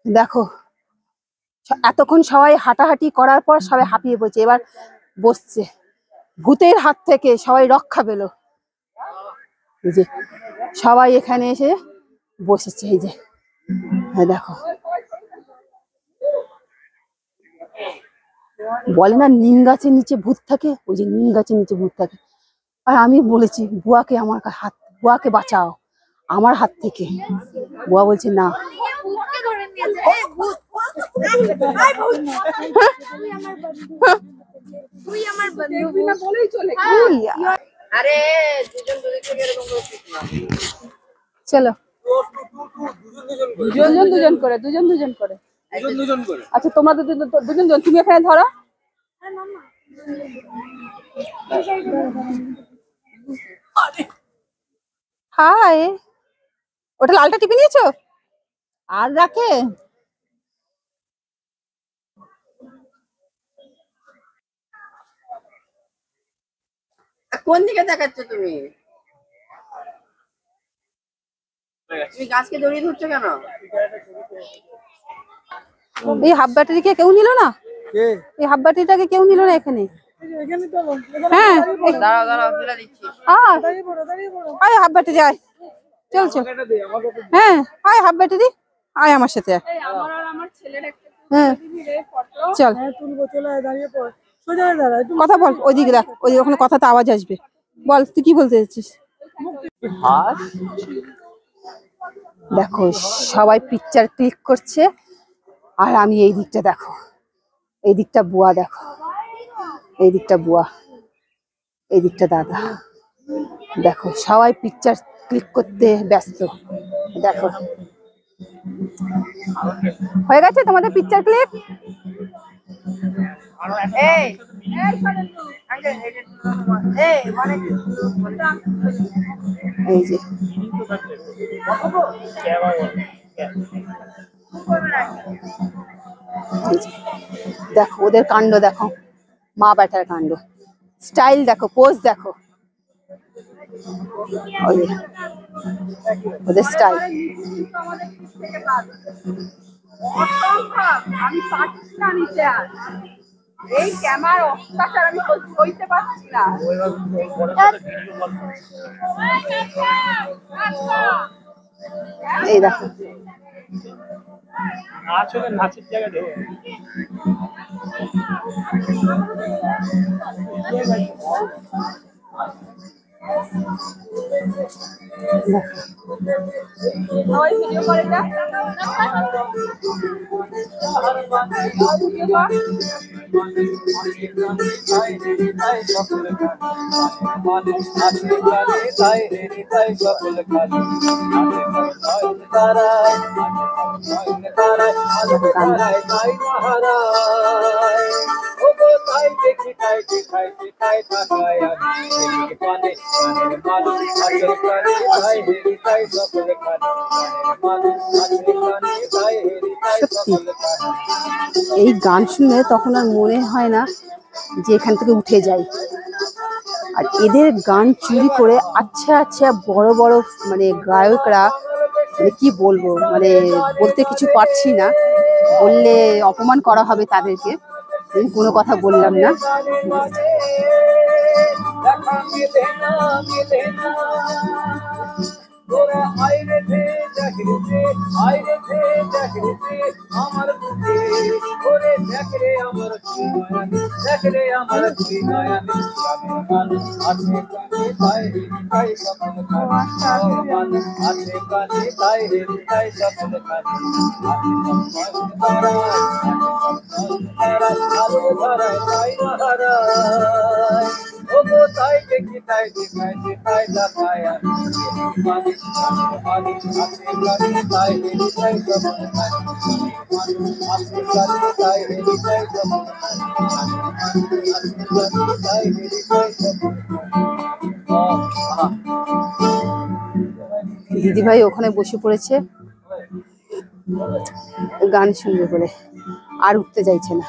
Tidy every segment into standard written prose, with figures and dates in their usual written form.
দেখো এতক্ষণ সবাই হাঁটাহাঁটি করার পর সবাই হাঁপিয়ে পড়ছে, এবার বসছে। ভূতের হাত থেকে সবাই রক্ষা পেল। এই যে সবাই এখানে এসে বসেছে। এই যে দেখো, বলে না নিম গাছের নিচে ভূত থাকে, ওই যে নিম গাছের নিচে ভূত থাকে। আর আমি বলেছি বুয়াকে, আমার হাত, বুয়াকে বাঁচাও আমার হাত থেকে। বুয়া বলছে না। চলো দুজন করে। আচ্ছা তোমরা দুজন, তুমি এখানে ধরো। হাই, ওটা লালটা টিপে নিয়েছো? আর রাখে কোন দিকে দেখাচ্ছ তুমি? তুমি গাছকে জড়িয়ে ধরছো কেন? এই হাফ ব্যাটারিকে কেউ নিল না? এই হাফ ব্যাটারিটাকে কেউ নিল না এখানে? হ্যাঁ দাঁড়াও তুলে দিচ্ছি। আয় হাফ ব্যাটারি আয়, চল। হ্যাঁ আয় হাফ ব্যাটারি, আয় আমার সাথে। হ্যাঁ চল কথা বল, ওইদিকে দেখ, ওই ওখানে কথাতে আওয়াজ আসবে। বল তুই কি বলতে চাচ্ছিস? দেখো সবাই পিকচার ক্লিক করছে, আর আমি এই দিকটা দেখো, এই দিকটা বুয়া দেখো, এই দিকটা বুয়া, এই দিকটা দাদা। দেখো সবাই পিকচার ক্লিক করতে ব্যস্ত। দেখো হয়ে গেছে তোমাদের পিকচার ক্লিক? এই যে দেখো ওদের কাণ্ড, দেখো মা ব্যাটার কাণ্ড, স্টাইল দেখো, পোজ দেখো, ওদের স্টাইল। আমি পারছি না নিতে, আর এই ক্যামেরার অত্যাচার আমি সইতে পারছি না। এই দেখো নাচের জায়গা ভিডিও করে যা। সত্যি এই গান শুনে তখন আর মনে হয় না যে এখান থেকে উঠে যাই। আর এদের গান চুরি করে আচ্ছা বড় বড় মানে গায়করা, মানে কি বলবো, মানে বলতে কিছু পারছি না, বললে অপমান করা হবে তাদেরকে, কোনো কথা বললাম না। দিদি ভাই ওখানে বসে পড়েছে গান শুনবে বলে, আর উঠতে চাইছে না।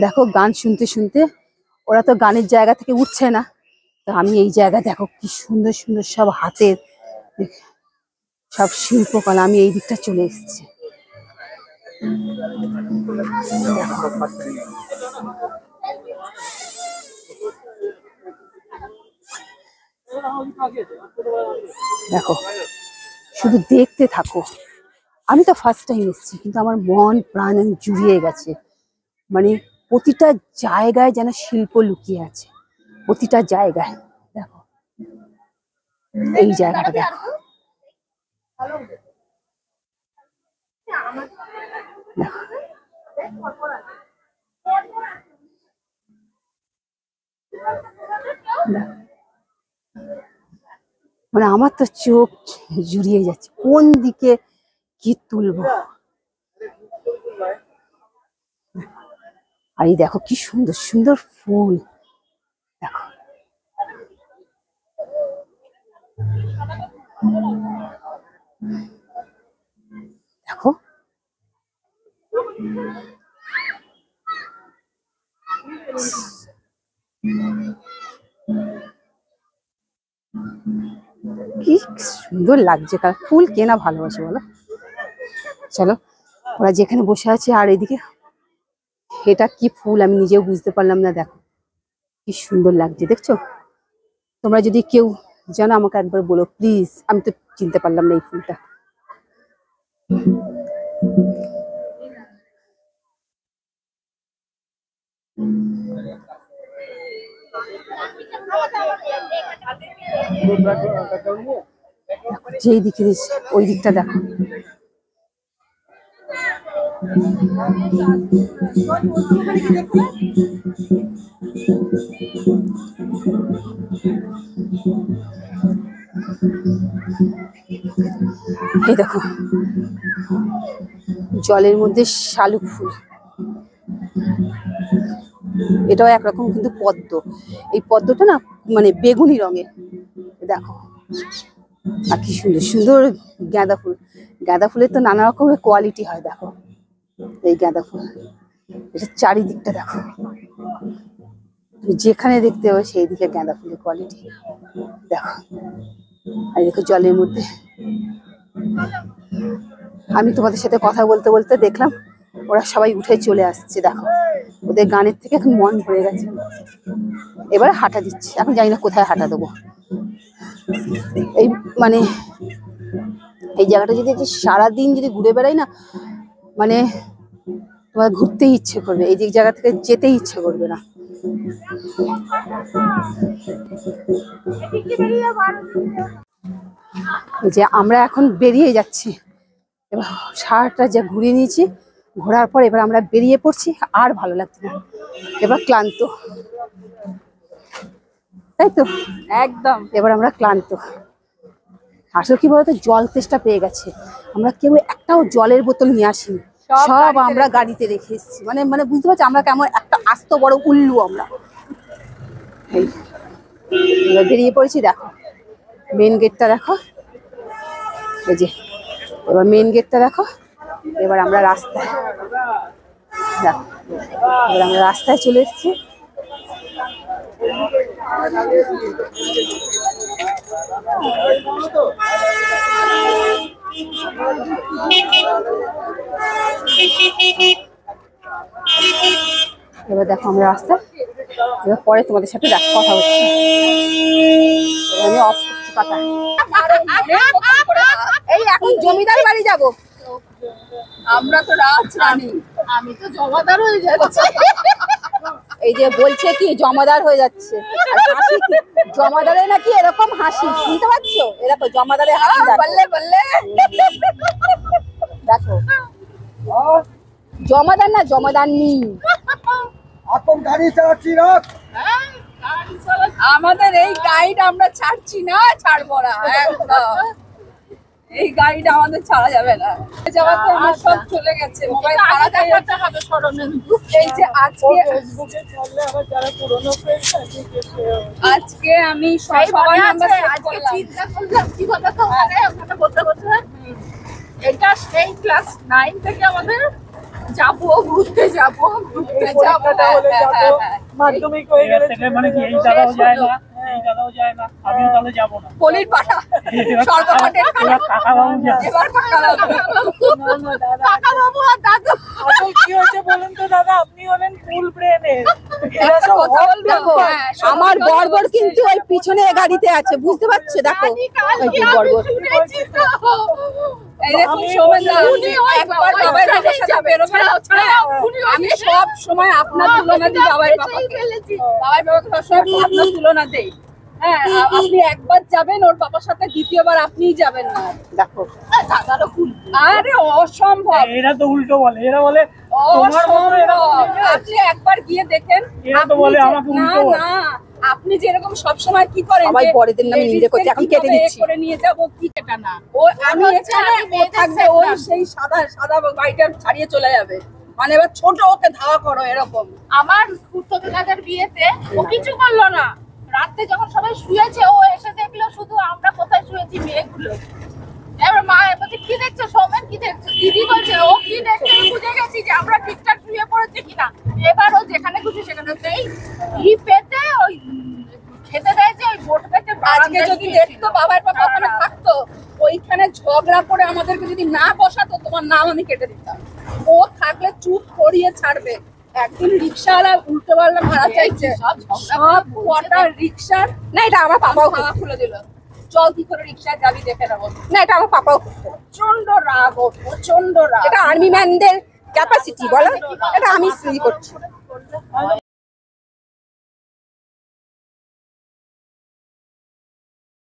দেখো গান শুনতে শুনতে ওরা তো গানের জায়গা থেকে উঠছে না, তো আমি এই জায়গা দেখো কি সুন্দর সুন্দর সব হাতের সব শিল্পকলা, আমি এই দিকটা চলে এসেছি। দেখো শুধু দেখতে থাকো। আমি তো ফার্স্ট টাইম এসেছি, কিন্তু আমার মন প্রাণ জুড়িয়ে গেছে। মানে প্রতিটা জায়গায় যেন শিল্প লুকিয়ে আছে, প্রতিটা জায়গায়। দেখো এই জায়গাটা দেখো, মানে আমার তো চোখ জুড়িয়ে যাচ্ছে, কোন দিকে কি তুলবো। আর এই দেখো কি সুন্দর সুন্দর ফুল, দেখো দেখো কি সুন্দর লাগছে। কার ফুল কেনা ভালোবাসে বলো। চলো, ওরা যেখানে বসে আছে, আর এদিকে এটা কি ফুল আমি নিজেও বুঝতে পারলাম না। দেখো কি সুন্দর লাগছে, দেখছো? তোমরা যদি কেউ জানো আমাকে একবার বলো প্লিজ, আমি তো চিনতে পারলাম না এই ফুলটা। যেই দিকে ওই দিকটা দেখো, এই দেখো জলের মধ্যে শালুক ফুল, এটাও একরকম কিন্তু পদ্ম। এই পদ্মটা না মানে বেগুনি রঙের, দেখো। আর কি সুন্দর সুন্দর গাঁদা ফুল। গাঁদা ফুলের তো নানা রকমের কোয়ালিটি হয়, দেখো এই গাঁদা ফুল। এটা চারিদিকটা দেখো, যেখানে দেখতে হবে সেই দিকে গাঁদা ফুলের কোয়ালিটি দেখো। আর দেখো জলের মধ্যে, আমি তোমাদের সাথে কথা বলতে বলতে দেখলাম ওরা সবাই উঠে চলে আসছে। দেখো ওদের গানের থেকে এখন মন ভরে গেছে। এবার হাঁটা দিচ্ছে, এখন জানি না কোথায় হাঁটা দেবো। এই মানে এই জায়গাটা যদি সারাদিন যদি ঘুরে বেড়াই না, মানে তোমার ঘুরতেই ইচ্ছে করবে, এই জায়গা থেকে যেতেই ইচ্ছে করবে না। এই যে আমরা এখন বেরিয়ে যাচ্ছি, এবার সারাটা যা ঘুরিয়ে নিয়েছি, ঘোরার পর এবার আমরা বেরিয়ে পড়ছি। আর ভালো লাগছে না, এবার ক্লান্ত, তাই তো? একদম এবার আমরা ক্লান্ত। আসলে কি বলতো, জল তেষ্টা পেয়ে গেছে। আমরা কেউ একটাও জলের বোতল নিয়ে আসিনি, সব আমরা গাড়িতে রেখে এসেছি। মানে মানে বুঝতে পারছি আমরা কেমন একটা আস্ত বড় উল্লু আমরা। এবার বেরিয়ে পড়েছি, দেখো মেন গেটটা দেখো, এই যে এবার মেন গেটটা দেখো। এবার আমরা রাস্তায়, দেখো এবার আমরা রাস্তায় চলে এসেছি। এবার দেখো আমরা রাস্তায়, এবার পরে তোমাদের সাথে কথা হচ্ছে। আমি অফ করছি কথা। এই এখন জমিদার বাড়ি যাব আমরা, তো রাজরানী। আমি তো জমাদার হয়ে যাচ্ছি। এই যে বলছে কি জমাদার হয়ে যাচ্ছে, জমাদারে নাকি এরকম হাসি, শুনতে পাচ্ছ? এরকম জমাদারে হাসি, বললে বললে দেখো জমাদার না জমাদারনি। এখন গাড়ি চালাচ্ছি না, আমাদের এই গাইড আমরা ছাড়ছি না, ছাড়বো না একদম। এই গাইড আমাদের ছাড়া যাবে না। যাওয়াতে আমার সব চলে গেছে, মোবাইল হারা দেখাতে হবে স্মরণে। এই যে আজকে ফেসবুকে চললে আবার যারা পুরনো ফ্রেন্ড আছে, আজকে আমি সবার নাম্বার সেভ করলাম। চিন্তা করলাম কি কথা তো ওখানে বলতে বলতে এটা সেই ক্লাস 9 থেকে আমাদের যাবো ঘুরতে যাবো, ঘুরতে যাবো, মাধ্যমিক হয়ে গেলে মানে কি এই যাওয়া যায় না, দাদাও যায় না, আমিও তাহলে যাবো না। পলির পাঠা সর্বপাঠের এবার কাকাবাবু যায়। এবার কাকা বাবু আর দাদু আসল কি হয়েছে বলেন তো দাদা, আপনি হলেন ফুল ব্রেনের, এরা সব কথা hot বলবে। দেখো হ্যাঁ, আমার বর্বর কিন্তু ওই পিছনে গাড়িতে আছে, বুঝতে পারছো? দেখো ওই যে বর্বর। এই দেখুন সৌমেনদা, একবার বাবার বাবার সাথে বেরোবেন। আমি সব সময় আপনার তুলনা দিই বাবার বাবাকে। বাবার বাবাকে সবসময় আপনার তুলনা দেই। হ্যাঁ, আপনি একবার যাবেন ওর বাবার সাথে, দ্বিতীয়বার আপনিই যাবেন না। দেখো আরে অসম্ভব, এরা তো উল্টো বলে, এরা বলে তোমার মতো এরা অসম্ভব। আপনি একবার গিয়ে দেখেন। এরা তো আপনি বলে যে- আমাকে না উল্টো বলে। না, আপনি যেরকম সবসময় কি করেন সবাই যে বড়দের নামে নিন্দে করছে, এখন কেটে কিভাবে এ দিচ্ছি। করে নিয়ে যাবো কি কেটা না। ও আমি এখানে ও থাকবে, ওই সেই সাদা সাদা গাড়িটা ছাড়িয়ে চলে যাবে। মানে এবার ছোট ওকে ধাওয়া করো এরকম। আমার খুড়তো দাদার বিয়েতে ও কিছু করলো না, রাতে যখন সবাই শুয়েছে ও এসে দেখলো শুধু আমরা কোথায় শুয়েছি মেয়েগুলো। এবার মা বলছে কি দেখছো সৌমেন, কি দেখছো? দিদি বলছে ও কি দেখছে, আমি বুঝে গেছি যে আমরা ঠিকঠাক শুয়ে পড়েছি কিনা। এবার ও যেখানে খুশি সেখানে সেই ই পেতে ওই খেতে দেয় যে ওই বোট পেতে আজকে যদি দেখতো বাবার বাবা ওখানে থাকতো, ওইখানে ঝগড়া করে আমাদেরকে যদি না বসাতো, তোমার নাম আমি কেটে দিতাম। ও থাকলে চুপ করিয়ে ছাড়বে। একদিন রিক্সাওয়ালা উল্টো পাল্টা ভাড়া চাইছে, সব কটা রিক্সার না, এটা আমার পাপাও খাওয়া খুলে দিল। চল কি করে রিক্সায় যাবি দেখে নেবো। না, এটা আমার পাপাও করতো। প্রচন্ড রাগ, ও প্রচন্ড রাগ। এটা আর্মি ম্যানদের ক্যাপাসিটি বলো, এটা আমি করছি।